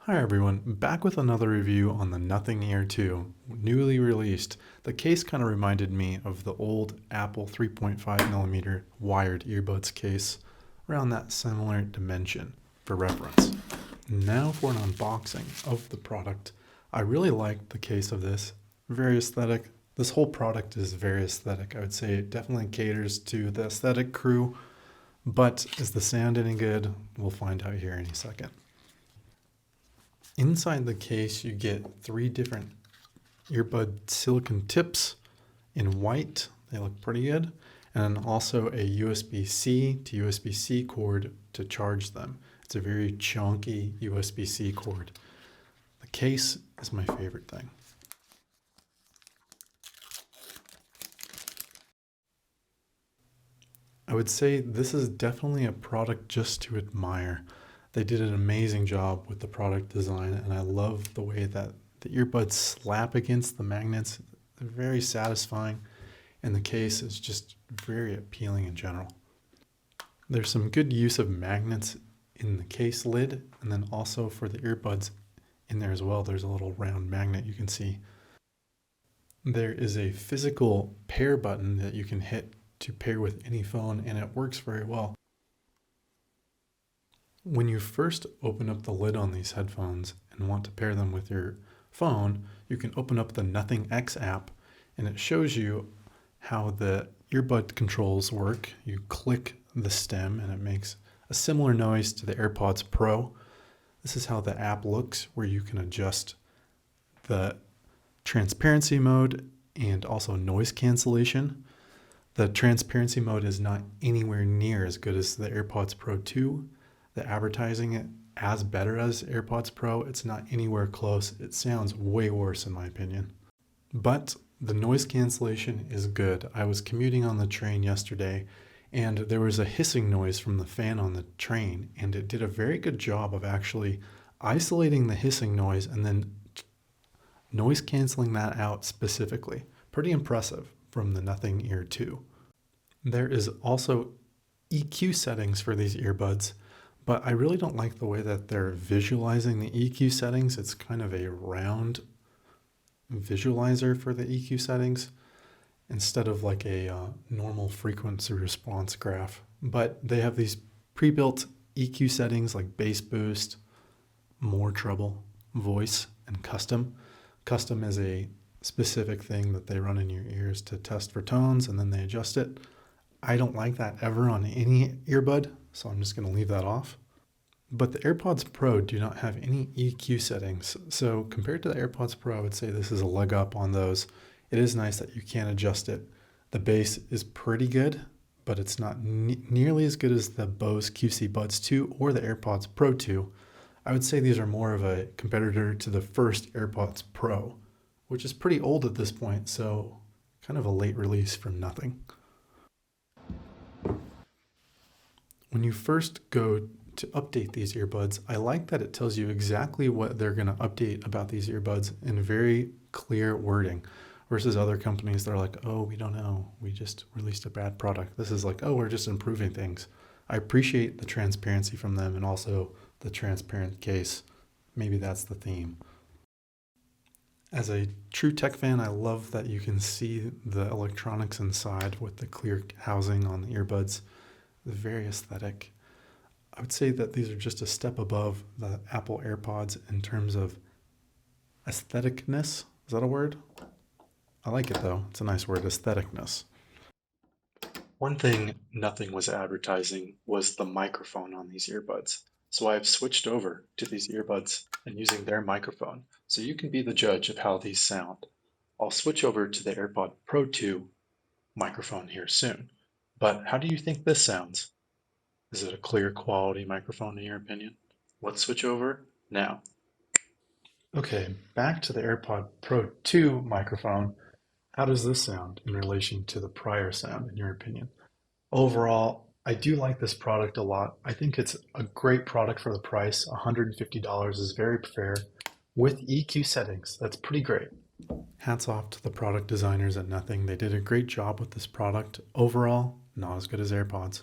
Hi everyone, back with another review on the Nothing Ear 2, newly released. The case kind of reminded me of the old Apple 3.5mm wired earbuds case, around that similar dimension for reference. Now for an unboxing of the product. I really liked the case of this, very aesthetic. This whole product is very aesthetic. I would say it definitely caters to the aesthetic crew, but is the sound any good? We'll find out here any second. Inside the case, you get 3 different earbud silicone tips in white. They look pretty good. And also a USB-C to USB-C cord to charge them. It's a very chunky USB-C cord. The case is my favorite thing. I would say this is definitely a product just to admire. They did an amazing job with the product design, and I love the way that the earbuds slap against the magnets. They're very satisfying, and the case is just very appealing in general. There's some good use of magnets in the case lid, and then also for the earbuds in there as well. There's a little round magnet you can see. There is a physical pair button that you can hit to pair with any phone, and it works very well. When you first open up the lid on these headphones and want to pair them with your phone, you can open up the Nothing X app, and it shows you how the earbud controls work. You click the stem and it makes a similar noise to the AirPods Pro. This is how the app looks, where you can adjust the transparency mode and also noise cancellation. The transparency mode is not anywhere near as good as the AirPods Pro 2. The advertising it as better as AirPods Pro, it's not anywhere close. It sounds way worse in my opinion. But the noise cancellation is good. I was commuting on the train yesterday and there was a hissing noise from the fan on the train, and it did a very good job of actually isolating the hissing noise and then noise canceling that out specifically. Pretty impressive from the Nothing Ear 2. There is also EQ settings for these earbuds, but I really don't like the way that they're visualizing the EQ settings. It's kind of a round visualizer for the EQ settings instead of like a normal frequency response graph. But they have these pre-built EQ settings like bass boost, more treble, voice, and custom. Custom is a specific thing that they run in your ears to test for tones, and then they adjust it. I don't like that ever on any earbud, so I'm just going to leave that off. But the AirPods Pro do not have any EQ settings, so compared to the AirPods Pro, I would say this is a leg up on those. It is nice that you can adjust it. The bass is pretty good, but it's not nearly as good as the Bose QC Buds 2 or the AirPods Pro 2. I would say these are more of a competitor to the first AirPods Pro, which is pretty old at this point, so kind of a late release from Nothing. When you first go to update these earbuds, I like that it tells you exactly what they're going to update about these earbuds in very clear wording, versus other companies that are like, oh, we don't know, we just released a bad product. This is like, oh, we're just improving things. I appreciate the transparency from them and also the transparent case. Maybe that's the theme. As a true tech fan, I love that you can see the electronics inside with the clear housing on the earbuds. Very aesthetic. I would say that these are just a step above the Apple AirPods in terms of aestheticness. Is that a word? I like it though. It's a nice word, aestheticness. One thing Nothing was advertising was the microphone on these earbuds. So I've switched over to these earbuds and using their microphone. So you can be the judge of how these sound. I'll switch over to the AirPod Pro 2 microphone here soon. But how do you think this sounds? Is it a clear quality microphone in your opinion? Let's switch over now. Okay, back to the AirPod Pro 2 microphone. How does this sound in relation to the prior sound in your opinion? Overall, I do like this product a lot. I think it's a great product for the price. $150 is very fair with EQ settings. That's pretty great. Hats off to the product designers at Nothing. They did a great job with this product. Overall, not as good as AirPods.